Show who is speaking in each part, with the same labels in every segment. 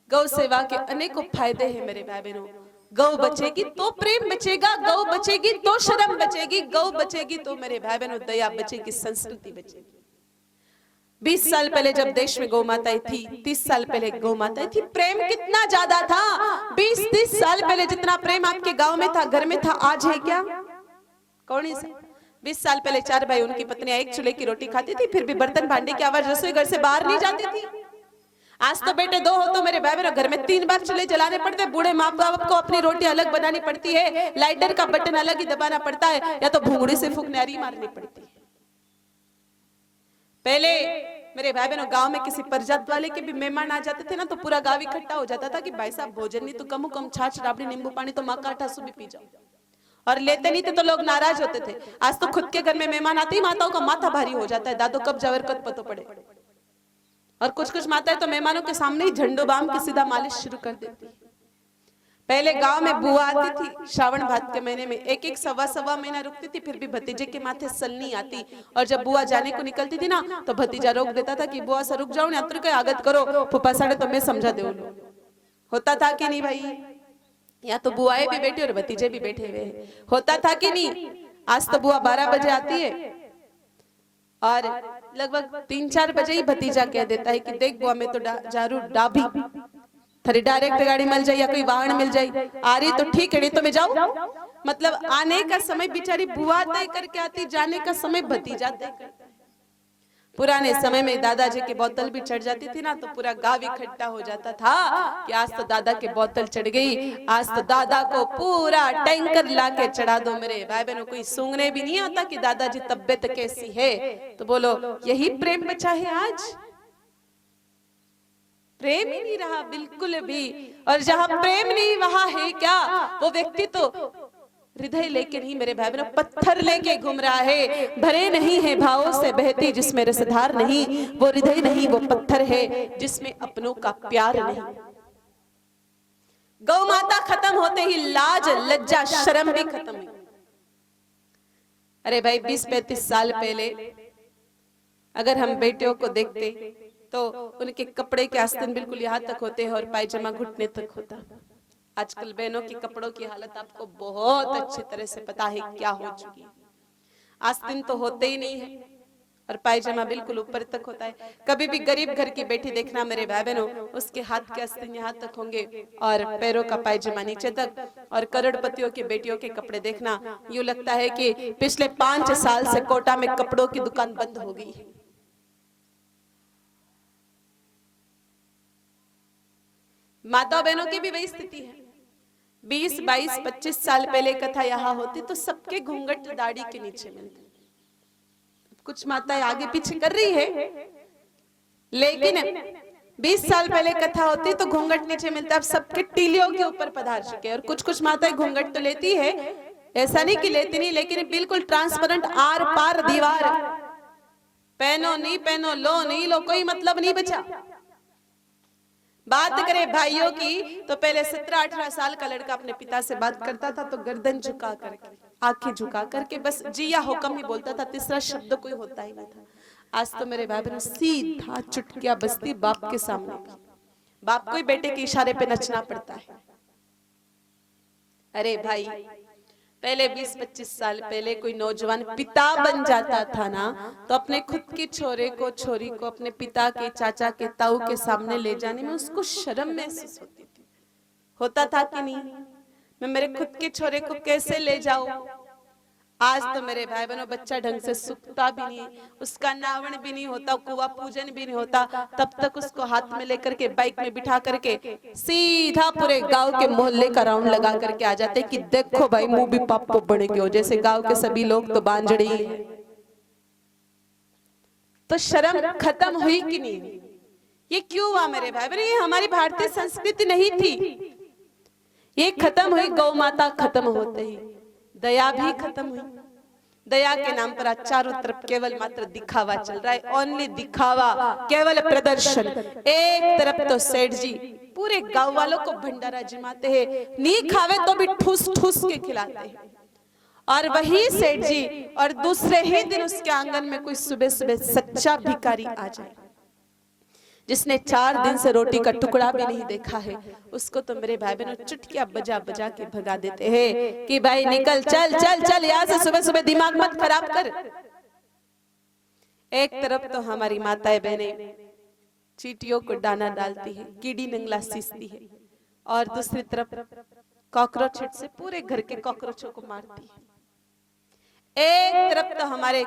Speaker 1: गौ सेवा के अनेकों फायदे हैं मेरे भाई बहनों। गौ बचेगी तो प्रेम बचेगा, गौ बचेगी तो शर्म बचेगी, गौ बचेगी तो मेरे भाई बहनों दया बचेगी, संस्कृति बचेगी। 20 साल पहले जब देश में गौ माताएं थी, 30 साल पहले गौ माताएं थी, प्रेम कितना ज्यादा था। 20-30 साल पहले जितना प्रेम आपके गांव में था, घर में था, आज है क्या? कौन है? 20 साल पहले 4 भाई, उनकी पत्नियां एक चूल्हे की रोटी खाती थी, फिर भी बर्तन भांडे की आवाज रसोई घर से बाहर नहीं जाती थी। आज तो बेटे 2 हो तो मेरे भाई बहनों घर में 3 बार चूल्हे जलाने पड़ते हैं। बूढ़े माँ बाप को अपनी रोटी अलग बनानी पड़ती है, लाइटर का बटन अलग ही दबाना पड़ता है, या तो भूंगड़ी से फुकनारी मारनी पड़ती है। पहले मेरे भाई बहनों गांव में किसी परजात वाले के भी मेहमान आ जाते थे ना, तो पूरा गांव इकट्ठा हो जाता था कि भाई साहब भोजन नहीं तो कम छाछ राबड़ी नींबू पानी तो माँ का आटा सुबह पी जाओ, और लेते नहीं थे तो लोग नाराज होते थे। आज तो खुद के घर में मेहमान आते ही माताओं का माथा भारी हो जाता है, दादो कब जावर कब पतो पड़े। और कुछ माताएं तो मेहमानों के सामने ही झंडू बाम के सीधा मालिश शुरू कर देती। पहले गांव में बुआ आती थी, श्रावण भाद के महीने में एक सवा महीना रुकती थी, फिर भी भतीजे के माथे सलनी आती। और जब बुआ जाने को निकलती थी ना, तो भतीजा रोक देता था कि बुआ से रुक जाओ, यात्री का आगत करो, फूफा साढ़े तो मैं समझा दे। होता था कि नहीं भाई? या तो बुआएं भी बैठी और भतीजे भी बैठे हुए हैं। होता था कि नहीं? आज तो बुआ 12 बजे आती है और लगभग 3-4 बजे ही भतीजा कह देता है कि देख बुआ मैं तो जारू डाभी, थरी डायरेक्ट गाड़ी मिल जाए या कोई वाहन मिल जाए, आ रही तो ठीक है, नहीं तो मैं जाऊं। मतलब आने का समय बेचारी बुआ तय करके आती, जाने का समय भतीजा तय करता है। पुराने समय में दादाजी की बोतल भी चढ़ जाती थी ना, तो पूरा गांव इकट्ठा हो जाता था कि आज तो दादा की बोतल चढ़ गई, आज तो दादा को पूरा टैंकर लाके चढ़ा दो। मेरे भाई बहनों कोई सूंघने भी नहीं आता कि दादाजी तबीयत कैसी है। तो बोलो यही प्रेम बचा है आज? प्रेम ही नहीं रहा बिल्कुल भी। और जहां प्रेम नहीं वहां है क्या? वो व्यक्ति तो हृदय लेके नहीं मेरे भाई बहनों, पत्थर लेके घूम रहा है। भरे नहीं है भावों से बहती जिसमें रसधार नहीं, वो हृदय नहीं वो पत्थर है जिसमें अपनों का प्यार नहीं। गौ माता खत्म होते ही लाज लज्जा शर्म भी खत्म हुई। अरे भाई 20-35 साल पहले अगर हम बेटियों को देखते तो उनके कपड़े के आस्तीन बिल्कुल यहाँ तक होते हैं और पायजामा घुटने तक होता। आजकल बहनों की कपड़ों की हालत आपको बहुत अच्छी तरह से पता है क्या हो चुकी है। आस्तीन तो होते ही नहीं है और पायजामा बिल्कुल ऊपर तक होता है। कभी भी गरीब घर की बेटी देखना मेरे भाई बहनों, उसके हाथ के आस्तीन यहाँ तक होंगे और पैरों का पायजामा नीचे तक। और करोड़पतियों की बेटियों के कपड़े देखना, यूं लगता है कि पिछले 5 साल से कोटा में कपड़ों की दुकान बंद हो गई है। माता बहनों की भी वही स्थिति है। 20, 22, 25 साल पहले कथा यहाँ होती तो सबके घूंघट दाढ़ी के नीचे मिलते। कुछ माताएं आगे पीछे कर रही है, लेकिन 20 साल पहले कथा होती तो घूंघट नीचे मिलता। अब सबके टीलियों के ऊपर पधार चुके। और कुछ माताएं घूंघट तो लेती है, ऐसा नहीं कि लेती नहीं, लेकिन बिल्कुल ट्रांसपेरेंट आर पार दीवार, पहनो नहीं पहनो, लो नहीं लो, कोई मतलब नहीं बचा। बात करें भाइयों की तो पहले 17-18 साल का लड़का अपने पिता से बात करता था तो गर्दन झुका करके, आंखें झुका करके बस जी या हुक्म ही बोलता था, तीसरा शब्द कोई होता ही नहीं था। आज तो मेरे भाई बहनों सीधा चुटकियां बजती बाप के सामने। बाप को ही बेटे के इशारे पे नचना पड़ता है। अरे भाई पहले 20-25 साल पहले कोई नौजवान पिता बन जाता था ना, तो अपने खुद के छोरे को छोरी को अपने पिता के चाचा के ताऊ के सामने ले जाने में उसको शर्म महसूस होती थी। होता था कि नहीं? मैं मेरे खुद के छोरे को कैसे ले जाऊं? आज तो मेरे भाई बहनों बच्चा ढंग से सूखता भी नहीं, उसका नावण भी नहीं होता, कुआ पूजन भी नहीं होता, तब तक उसको हाथ में लेकर के बाइक में बिठा करके सीधा पूरे गांव के मोहल्ले का राउंड लगा करके आ जाते कि देखो भाई मुंह भी पापो बनेंगे हो, जैसे गांव के सभी लोग तो बांझड़ी हैं। तो शर्म खत्म हुई कि नहीं? ये क्यों हुआ मेरे भाई बहन? ये हमारी भारतीय संस्कृति नहीं थी, ये खत्म हुई। गौ माता खत्म होते ही दया भी खत्म हुई। दया के नाम पर आज चारों तरफ केवल मात्र दिखावा चल रहा है, ओनली दिखावा, केवल प्रदर्शन। एक तरफ तो सेठ जी पूरे गांव वालों को भंडारा जिमाते हैं, नहीं खावे तो भी ठूस ठूस के खिलाते हैं। और वही सेठ जी और दूसरे ही दिन उसके आंगन में कोई सुबह सुबह सच्चा भिखारी आ जाए जिसने 4 दिन से रोटी का टुकड़ा भी नहीं देखा है, उसको तो मेरे भाई बहनों चुटकियां बजा बजा के भगा देते हैं कि भाई निकल, चल चल चल यहाँ से, सुबह सुबह दिमाग मत खराब कर। एक तरफ तो हमारी माताएं बहनें चींटियों को दाना डालती है, कीड़ी नंगला सींचती है, और दूसरी तरफ कॉकरोच हिट से पूरे घर के कॉकरोचों को मारती है। एक तरफ तो हमारे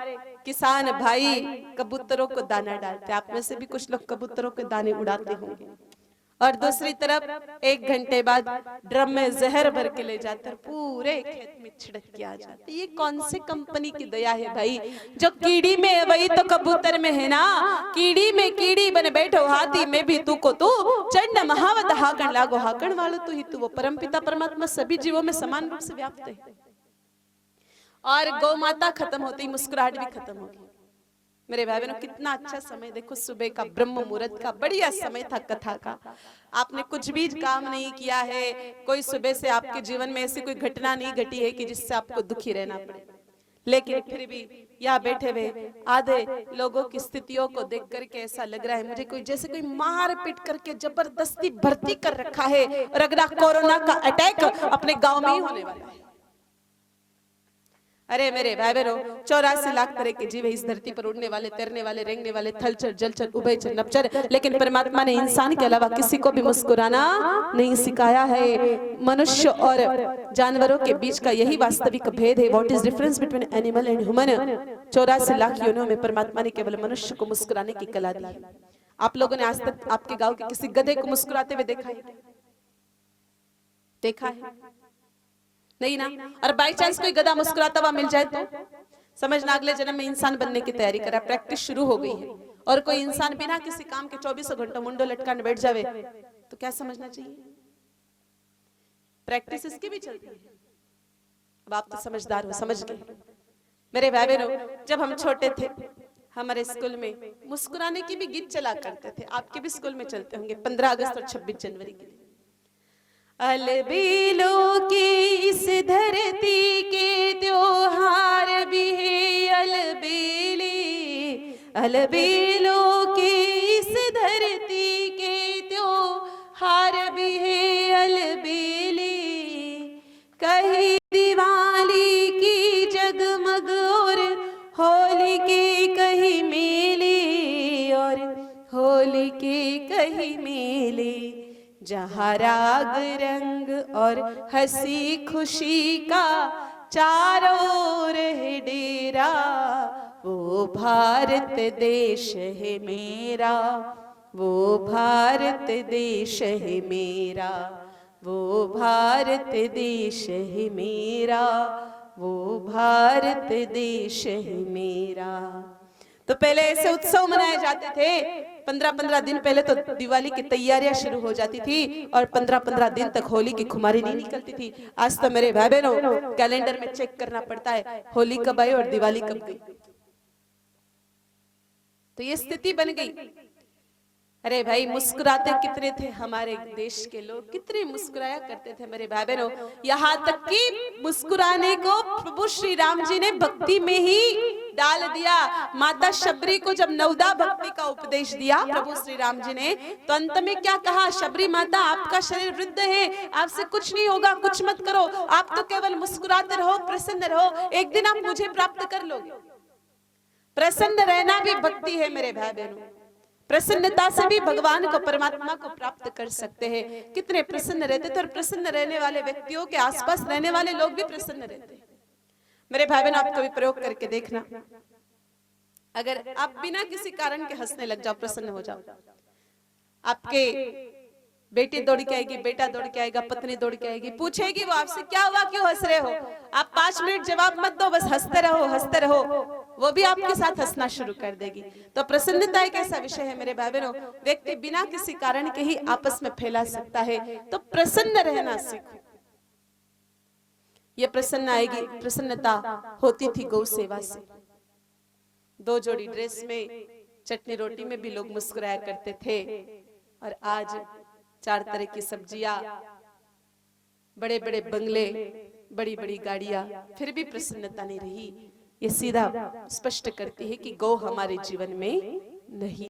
Speaker 1: किसान भाई कबूतरों को दाना डालते हैं, आप में से भी कुछ लोग कबूतरों के दाने उड़ाते होंगे, और दूसरी तरफ 1 घंटे बाद ड्रम में जहर भर के ले जाते हैं, पूरे खेत में छिड़क के आ जाते। ये कौन से कंपनी की दया है भाई? जो कीड़ी में है वही तो कबूतर में है ना। कीड़ी में कीड़ी बन बैठो, हाथी में भी तू को तू, चंड महावत हाकण लागो, हाकण वालो तू ही तू। वो परमपिता परमात्मा सभी जीवों में समान रूप से व्याप्त है। और गौ माता खत्म होती, मुस्कुराहट भी खत्म होगी। मेरे भाई बहनों, कितना अच्छा समय देखो, सुबह का ब्रह्म मुहूर्त का बढ़िया समय था कथा का। आपने कुछ भी काम नहीं किया है, कोई सुबह से आपके जीवन में ऐसी कोई घटना नहीं घटी है कि जिससे आपको दुखी रहना पड़े, लेकिन फिर भी यहाँ बैठे हुए आधे लोगों की स्थितियों को देख करके ऐसा लग रहा है मुझे कोई जैसे कोई मार पीट करके जबरदस्ती भर्ती कर रखा है, और अगला कोरोना का अटैक अपने गाँव में ही होने वाला है। अरे मेरे भाई बहनों, 84 लाख तरह के जीव है इस धरती पर, उड़ने वाले, तैरने वाले, रेंगने वाले, थलचर, जलचर, उभयचर, नभचर, लेकिन परमात्मा ने इंसान के अलावा किसी को भी मुस्कुराना नहीं सिखाया है। मनुष्य और जानवरों के बीच का यही वास्तविक भेद है। What is difference between animal and human? 84 lakh योनियों में परमात्मा ने केवल मनुष्य को मुस्कुराने की कला दी है। आप लोगों ने आज तक आपके गाँव के किसी गधे को मुस्कुराते हुए देखा है? देखा है नहीं ना। और बाई चांस कोई गधा मुस्कुराता हुआ मिल जाए तो समझना अगले जन्म में इंसान बनने की तैयारी करा, प्रैक्टिस शुरू हो गई है। और कोई इंसान बिना किसी काम के 24 घंटों मुंडो लटका बैठ जावे तो क्या समझना चाहिए? प्रैक्टिस इसकी भी चलती है। अब आप तो समझदार हो, समझ गए। मेरे भाई बहनों, जब हम छोटे थे हमारे स्कूल में मुस्कुराने की भी गीत चला करते थे। आपके भी स्कूल में चलते होंगे 15 अगस्त और 26 जनवरी के दिन। अलबेलों की इस धरती के त्योहार भी है अलबेले, अलबेलों की इस धरती के त्योहार भी है अलबेले। कहीं दिवाली की जगमग और होली के कहीं मेले, और होली के कहीं मेले, जहाँ राग रंग और हंसी खुशी का चारों ओर है डेरा, वो भारत देश है मेरा, वो भारत देश है मेरा, वो भारत देश है मेरा, वो भारत देश है मेरा। तो पहले ऐसे उत्सव मनाए जाते थे। 15-15 दिन पहले तो दिवाली की तैयारियां शुरू हो जाती थी, और 15-15 दिन तक होली की खुमारी नहीं निकलती थी। आज तो मेरे भाई बहनों कैलेंडर में चेक करना पड़ता है होली कब आई और दिवाली कब गई। तो ये स्थिति बन गई। अरे भाई, मुस्कुराते कितने थे हमारे देश के लोग, कितने मुस्कुराया करते थे मेरे भाई बहनों। यहाँ तक कि मुस्कुराने को प्रभु श्री राम जी ने भक्ति में ही डाल दिया। माता शबरी को जब नवदा भक्ति का उपदेश दिया प्रभु श्री राम जी ने, तो अंत में क्या कहा? शबरी माता, आपका शरीर वृद्ध है, आपसे कुछ नहीं होगा, कुछ मत करो, आप तो केवल मुस्कुराते रहो, प्रसन्न रहो, एक दिन आप मुझे प्राप्त कर लोगे। प्रसन्न रहना भी भक्ति है मेरे भाई बहनों। प्रसन्नता से भी भगवान को, परमात्मा को प्राप्त कर सकते हैं। कितने प्रसन्न रहते थे, और प्रसन्न रहने वाले व्यक्तियों के आसपास रहने वाले लोग भी प्रसन्न रहते हैं। मेरे भाई बहन, आप कभी प्रयोग करके देखना, अगर आप बिना किसी कारण के हंसने लग जाओ, प्रसन्न हो जाओ, आपके बेटी दौड़ के आएगी, बेटा दौड़ के आएगा, पत्नी दौड़ के आएगी, पूछेगी वो आपसे, क्या हुआ, क्यों हंस रहे हो? आप 5 मिनट जवाब मत दो, बस हंसते रहो, हंसते रहो, वो भी आपके साथ हंसना शुरू कर देगी। तो प्रसन्नता एक ऐसा विषय है मेरे भाई बहनों, व्यक्ति बिना किसी कारण के ही आपस में फैला सकता है। तो प्रसन्न रहना सीखो। ये प्रसन्न आएगी, प्रसन्नता होती थी गौ सेवा से। 2 जोड़ी ड्रेस में, चटनी रोटी में भी लोग मुस्कुराया करते थे, और आज 4 तरह की सब्जियां, बड़े बड़े बंगले, बड़ी बड़ी गाड़ियां, फिर भी प्रसन्नता नहीं रही। ये सीधा स्पष्ट करती है कि गौ हमारे जीवन में नहीं।